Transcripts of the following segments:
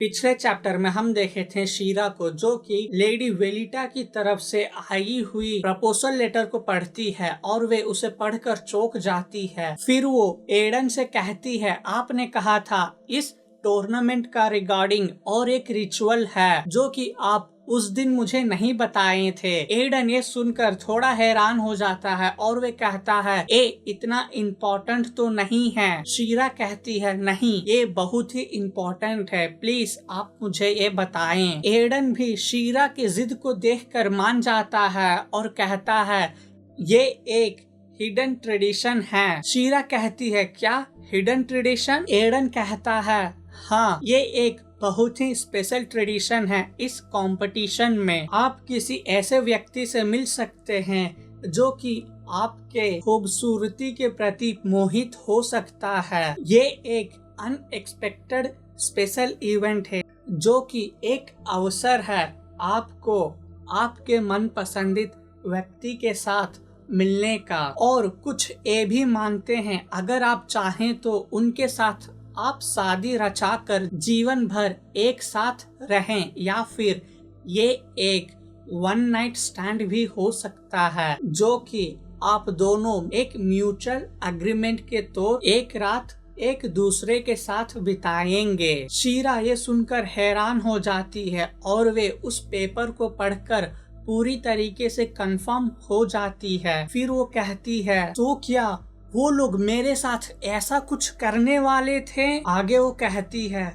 पिछले चैप्टर में हम देखे थे शीरा को, जो कि लेडी वेलिटा की तरफ से आई हुई प्रपोजल लेटर को पढ़ती है और वे उसे पढ़कर चौंक जाती है। फिर वो एडन से कहती है, आपने कहा था इस टूर्नामेंट का रिगार्डिंग और एक रिचुअल है जो कि आप उस दिन मुझे नहीं बताए थे। एडन ये सुनकर थोड़ा हैरान हो जाता है और वे कहता है, इतना इम्पोर्टेंट तो नहीं है। शीरा कहती है, नहीं, ये बहुत ही इम्पोर्टेंट है, प्लीज आप मुझे ये बताएं। एडन भी शीरा की जिद को देखकर मान जाता है और कहता है, ये एक हिडन ट्रेडिशन है। शीरा कहती है, क्या हिडन ट्रेडिशन? एडन कहता है, हाँ, ये एक बहुत ही स्पेशल ट्रेडिशन है। इस कंपटीशन में आप किसी ऐसे व्यक्ति से मिल सकते हैं जो कि आपके खूबसूरती के प्रति मोहित हो सकता है। ये एक अनएक्सपेक्टेड स्पेशल इवेंट है जो कि एक अवसर है आपको आपके मनपसंदित व्यक्ति के साथ मिलने का। और कुछ ये भी मानते हैं, अगर आप चाहें तो उनके साथ आप शादी रचाकर जीवन भर एक साथ रहें, या फिर ये एक वन नाइट स्टैंड भी हो सकता है जो कि आप दोनों एक म्यूचुअल एग्रीमेंट के तौर एक रात एक दूसरे के साथ बिताएंगे। शीरा ये सुनकर हैरान हो जाती है और वे उस पेपर को पढ़कर पूरी तरीके से कंफर्म हो जाती है। फिर वो कहती है, तो क्या वो लोग मेरे साथ ऐसा कुछ करने वाले थे? आगे वो कहती है,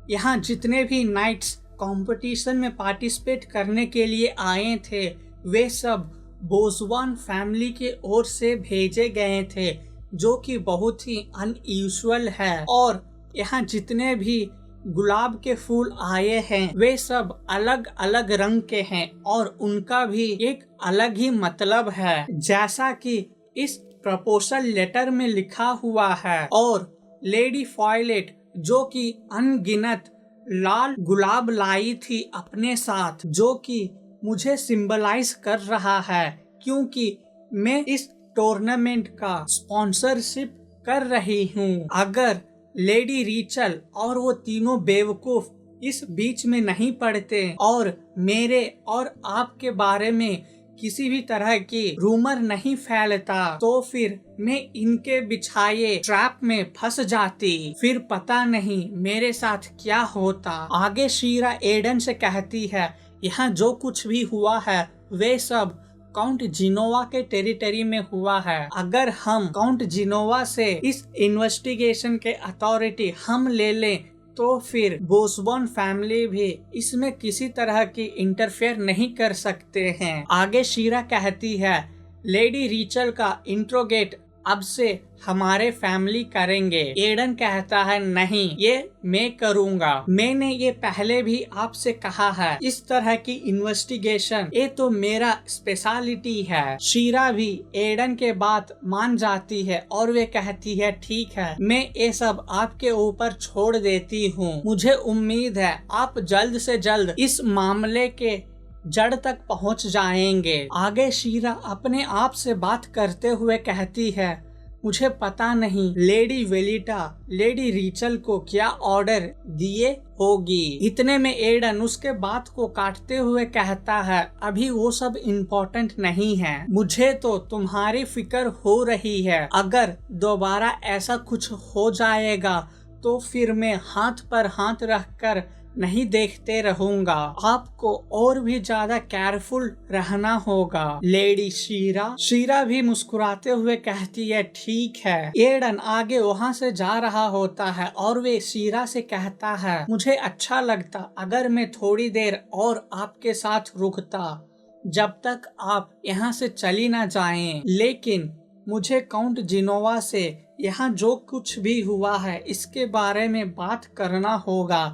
यहाँ जितने भी नाइट्स कंपटीशन में पार्टिसिपेट करने के लिए आए थे वे सब बोसवान फैमिली के ओर से भेजे गए थे, जो कि बहुत ही अनयूजुअल है। और यहाँ जितने भी गुलाब के फूल आए हैं वे सब अलग अलग रंग के हैं और उनका भी एक अलग ही मतलब है, जैसा कि इस प्रपोजल लेटर में लिखा हुआ है। और लेडी फॉयलेट जो कि अनगिनत लाल गुलाब लाई थी अपने साथ, जो कि मुझे सिंबलाइज कर रहा है क्योंकि मैं इस टूर्नामेंट का स्पॉन्सरशिप कर रही हूँ। अगर लेडी रीचल और वो तीनों बेवकूफ इस बीच में नहीं पड़ते और मेरे और आपके बारे में किसी भी तरह की रूमर नहीं फैलता, तो फिर मैं इनके बिछाए ट्रैप में फंस जाती, फिर पता नहीं मेरे साथ क्या होता। आगे शीरा एडन से कहती है, यहाँ जो कुछ भी हुआ है वे सब काउंट जिनोवा के टेरिटरी में हुआ है। अगर हम काउंट जिनोवा से इस इन्वेस्टिगेशन के अथॉरिटी हम ले लें तो फिर बोसबॉन फैमिली भी इसमें किसी तरह की इंटरफेयर नहीं कर सकते हैं। आगे शीरा कहती है, लेडी रीचल का इंट्रोगेट अब से हमारे फैमिली करेंगे। एडन कहता है, नहीं, ये मैं करूँगा, मैंने ये पहले भी आपसे कहा है, इस तरह की इन्वेस्टिगेशन ये तो मेरा स्पेशलिटी है। शीरा भी एडन के बात मान जाती है और वे कहती है, ठीक है, मैं ये सब आपके ऊपर छोड़ देती हूँ। मुझे उम्मीद है आप जल्द से जल्द इस मामले के जड़ तक पहुंच जाएंगे। आगे शीरा अपने आप से बात करते हुए कहती है, मुझे पता नहीं लेडी वेलिटा लेडी रीचल को क्या ऑर्डर दिए होगी। इतने में एडन उसके बात को काटते हुए कहता है, अभी वो सब इम्पोर्टेंट नहीं है, मुझे तो तुम्हारी फिक्र हो रही है। अगर दोबारा ऐसा कुछ हो जाएगा तो फिर मैं हाथ पर हाथ रखकर नहीं देखते रहूंगा, आपको और भी ज्यादा केयरफुल रहना होगा। लेडी शीरा भी मुस्कुराते हुए कहती है, ठीक है। एडन आगे वहाँ से जा रहा होता है और वे शीरा से कहता है, मुझे अच्छा लगता अगर मैं थोड़ी देर और आपके साथ रुकता जब तक आप यहाँ से चली ना जाएं, लेकिन मुझे काउंट जिनोवा से यहाँ जो कुछ भी हुआ है इसके बारे में बात करना होगा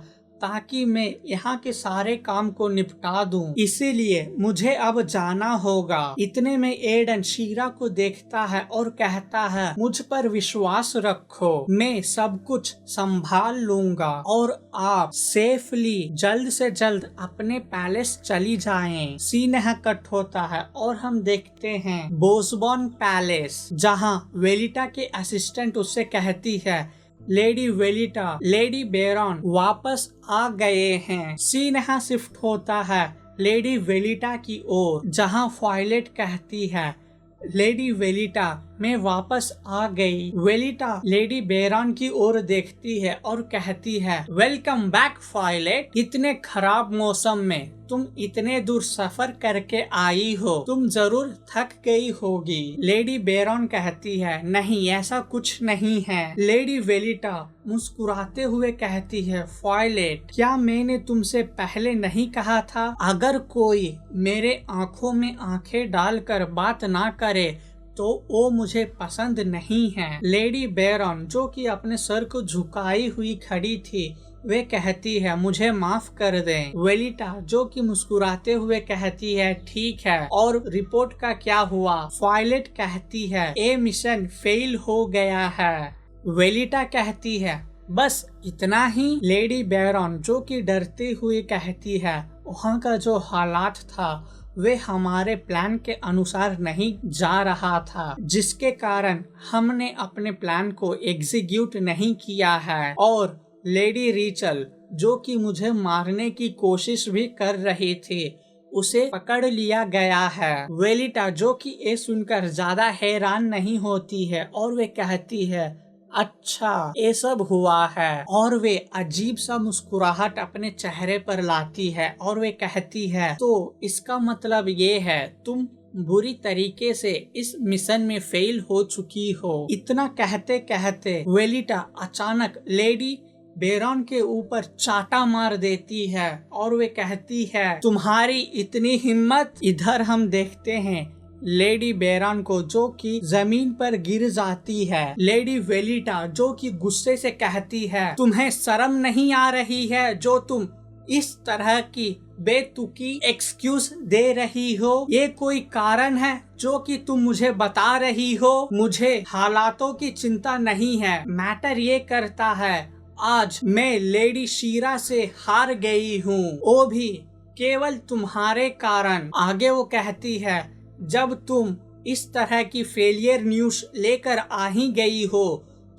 ताकि मैं यहाँ के सारे काम को निपटा दूं, इसीलिए मुझे अब जाना होगा। इतने में एडन शीरा को देखता है और कहता है, मुझ पर विश्वास रखो, मैं सब कुछ संभाल लूंगा और आप सेफली जल्द से जल्द अपने पैलेस चली जाएं। सीन यहाँ कट होता है और हम देखते हैं बोसबॉन पैलेस, जहाँ वेलिटा के असिस्टेंट उससे कहती है लेडी वेलिटा, लेडी बेरॉन वापस आ गए हैं। सीन यहाँ शिफ्ट होता है लेडी वेलिटा की ओर, जहाँ वायलेट कहती है लेडी वेलिटा मैं वापस आ गई। वेलिटा लेडी बेरॉन की ओर देखती है और कहती है वेलकम बैक वायलेट, इतने खराब मौसम में तुम इतने दूर सफर करके आई हो, तुम जरूर थक गई होगी। लेडी बेरॉन कहती है नहीं ऐसा कुछ नहीं है। लेडी वेलिटा मुस्कुराते हुए कहती है वायलेट क्या मैंने तुमसे पहले नहीं कहा था, अगर कोई मेरे आंखों में आंखें डालकर बात ना करे तो वो मुझे पसंद नहीं है। लेडी बेरॉन जो कि अपने सर को झुकाई हुई खड़ी थी वे कहती है मुझे माफ कर दें। वेलिटा जो कि मुस्कुराते हुए कहती है ठीक है, और रिपोर्ट का क्या हुआ? वायलेट कहती है ये मिशन फेल हो गया है। वेलिटा कहती है बस इतना ही? लेडी बेरॉन जो कि डरती हुई कहती है वहाँ का जो हालात था वे हमारे प्लान के अनुसार नहीं जा रहा था, जिसके कारण हमने अपने प्लान को एग्जीक्यूट नहीं किया है, और लेडी रीचल जो कि मुझे मारने की कोशिश भी कर रही थी उसे पकड़ लिया गया है। वेलिटा जो कि ये सुनकर ज्यादा हैरान नहीं होती है और वे कहती है अच्छा ये सब हुआ है, और वे अजीब सा मुस्कुराहट अपने चेहरे पर लाती है और वे कहती है तो इसका मतलब ये है तुम बुरी तरीके से इस मिशन में फेल हो चुकी हो। इतना कहते कहते वेलिटा अचानक लेडी बेरॉन के ऊपर चाटा मार देती है और वे कहती है तुम्हारी इतनी हिम्मत। इधर हम देखते हैं लेडी बेरॉन को जो कि जमीन पर गिर जाती है। लेडी वेलिटा जो कि गुस्से से कहती है तुम्हें शर्म नहीं आ रही है जो तुम इस तरह की बेतुकी एक्सक्यूज दे रही हो? ये कोई कारण है जो कि तुम मुझे बता रही हो? मुझे हालातों की चिंता नहीं है, मैटर ये करता है आज मैं लेडी शीरा से हार गई हूँ, वो भी केवल तुम्हारे कारण। आगे वो कहती है जब तुम इस तरह की फेलियर न्यूज लेकर आ ही गई हो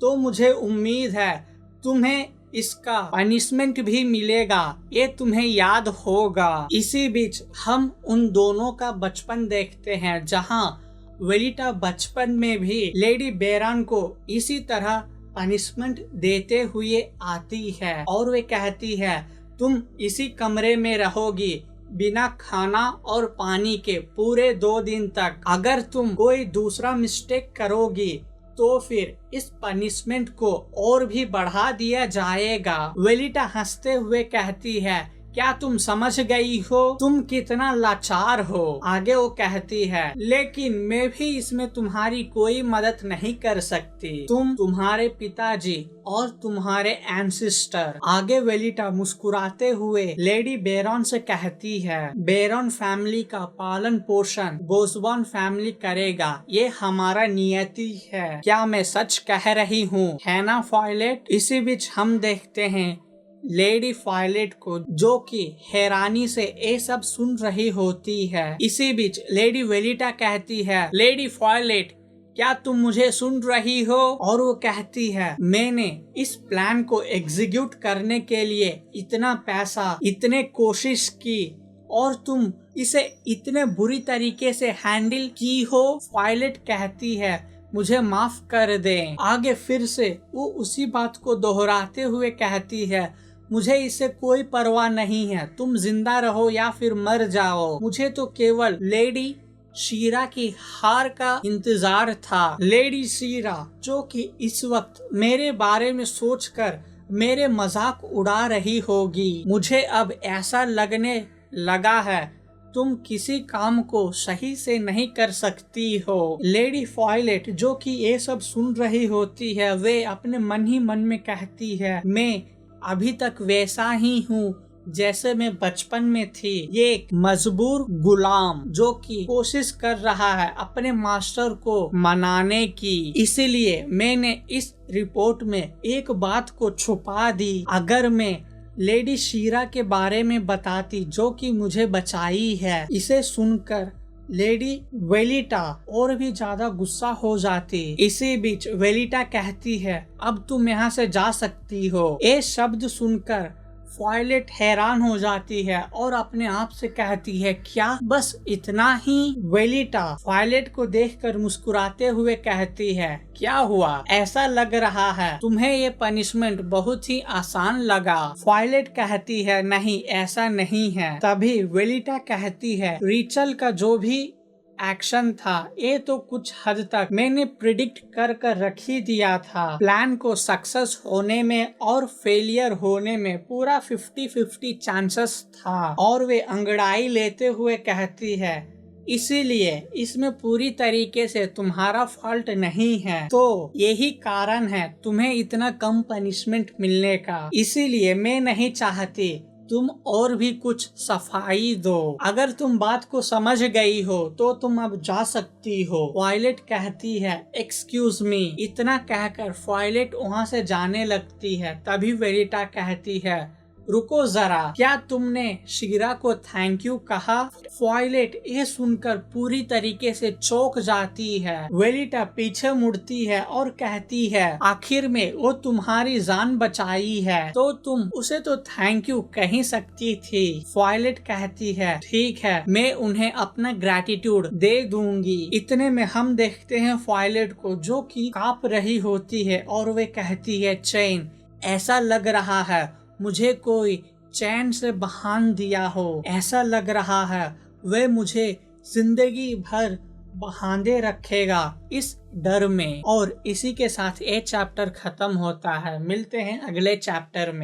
तो मुझे उम्मीद है तुम्हें इसका पनिशमेंट भी मिलेगा, ये तुम्हें याद होगा। इसी बीच हम उन दोनों का बचपन देखते हैं जहां वेलिटा बचपन में भी लेडी बेरॉन को इसी तरह पनिशमेंट देते हुए आती है और वे कहती है तुम इसी कमरे में रहोगी बिना खाना और पानी के पूरे 2 दिन तक। अगर तुम कोई दूसरा मिस्टेक करोगी तो फिर इस पनिशमेंट को और भी बढ़ा दिया जाएगा। वेलिटा हंसते हुए कहती है क्या तुम समझ गई हो तुम कितना लाचार हो? आगे वो कहती है लेकिन मैं भी इसमें तुम्हारी कोई मदद नहीं कर सकती, तुम तुम्हारे पिताजी और तुम्हारे एंसेस्टर। आगे वेलिटा मुस्कुराते हुए लेडी बेरॉन से कहती है बेरॉन फैमिली का पालन पोषण बोसबॉर्न फैमिली करेगा, ये हमारा नियति है। क्या मैं सच कह रही हूँ, है ना वायलेट? इसी बीच हम देखते हैं लेडी वायलेट को जो कि हैरानी से ये सब सुन रही होती है। इसी बीच लेडी वेलिटा कहती है लेडी वायलेट क्या तुम मुझे सुन रही हो? और वो कहती है मैंने इस प्लान को एग्जीक्यूट करने के लिए इतना पैसा इतने कोशिश की और तुम इसे इतने बुरी तरीके से हैंडल की हो। वायलेट कहती है मुझे माफ कर दें। आगे फिर से वो उसी बात को दोहराते हुए कहती है मुझे इससे कोई परवाह नहीं है, तुम जिंदा रहो या फिर मर जाओ, मुझे तो केवल लेडी शीरा की हार का इंतजार था। लेडी शीरा जो कि इस वक्त मेरे बारे में सोचकर मेरे मजाक उड़ा रही होगी। मुझे अब ऐसा लगने लगा है तुम किसी काम को सही से नहीं कर सकती हो। लेडी वायलेट जो कि ये सब सुन रही होती है वे अपने मन ही मन में कहती है मैं अभी तक वैसा ही हूँ जैसे मैं बचपन में थी, ये एक मजबूर गुलाम जो कि कोशिश कर रहा है अपने मास्टर को मनाने की। इसीलिए मैंने इस रिपोर्ट में एक बात को छुपा दी। अगर मैं लेडी शीरा के बारे में बताती जो कि मुझे बचाई है। इसे सुनकर लेडी वेलिटा और भी ज्यादा गुस्सा हो जाती। इसी बीच वेलिटा कहती है अब तुम यहाँ से जा सकती हो। ये शब्द सुनकर वायलेट हैरान हो जाती है और अपने आप से कहती है क्या बस इतना ही? वेलिटा वायलेट को देखकर मुस्कुराते हुए कहती है क्या हुआ, ऐसा लग रहा है तुम्हें ये पनिशमेंट बहुत ही आसान लगा। वायलेट कहती है नहीं ऐसा नहीं है। तभी वेलिटा कहती है रेचल का जो भी एक्शन था ये तो कुछ हद तक मैंने प्रिडिक्ट कर रख ही दिया था। प्लान को सक्सेस होने में और फेलियर होने में पूरा 50-50 चांसेस था। और वे अंगड़ाई लेते हुए कहती है इसीलिए इसमें पूरी तरीके से तुम्हारा फॉल्ट नहीं है, तो यही कारण है तुम्हें इतना कम पनिशमेंट मिलने का। इसीलिए मैं नहीं चाहती तुम और भी कुछ सफाई दो। अगर तुम बात को समझ गई हो तो तुम अब जा सकती हो। वायलेट कहती है एक्सक्यूज मी। इतना कहकर वायलेट वहाँ से जाने लगती है। तभी वेलिटा कहती है रुको जरा, क्या तुमने शीरा को थैंक यू कहा? वायलेट ये सुनकर पूरी तरीके से चौंक जाती है। वेलिटा पीछे मुड़ती है और कहती है आखिर में वो तुम्हारी जान बचाई है तो तुम उसे तो थैंक यू कह ही सकती थी। वायलेट कहती है ठीक है मैं उन्हें अपना ग्रैटिट्यूड दे दूंगी। इतने में हम देखते हैं वायलेट को जो कि कांप रही होती है और वे कहती है चैन, ऐसा लग रहा है मुझे कोई चैन से बांध दिया हो। ऐसा लग रहा है वे मुझे जिंदगी भर बांधे रखेगा इस डर में। और इसी के साथ ये चैप्टर खत्म होता है। मिलते हैं अगले चैप्टर में।